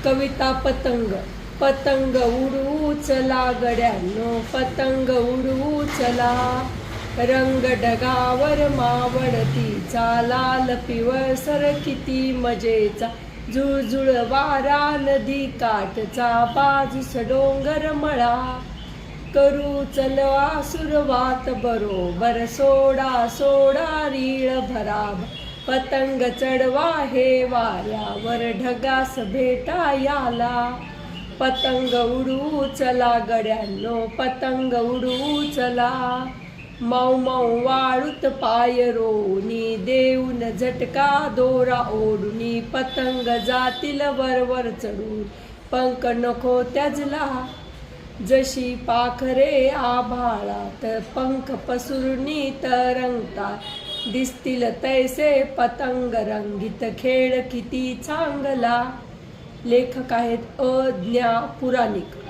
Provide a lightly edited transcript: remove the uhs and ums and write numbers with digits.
कविता पतंग. पतंग उडवू चला गड्यांनो, पतंग उडवू चला. रंग ढगावर मावळतीचा, लाल पिवळसर किती मजेचा. झुळझुळ वारा नदी काठचा, बाजूस डोंगर मळा. करू चलवा सुरवात बरोबर, सोडा सोडा रीळ भराभ. पतंग चढवा हे वाऱ्यावर, ढगास भेटा याला. पतंग उडवू चला गड्यांनो, पतंग उडवू चला. मऊ मऊ वाळूत पाय रोवणी, देऊन झटका दोरा ओढुनी. पतंग जातील वरवर चढून, पंख नको त्याजला. जशी पाखरे आभाळात पंख पसरुनी तरंगतात, दिसतील तैसे पतंग रंगीत, खेळ किती चांगला. लेखक आहेत अज्ञा पुराणिक.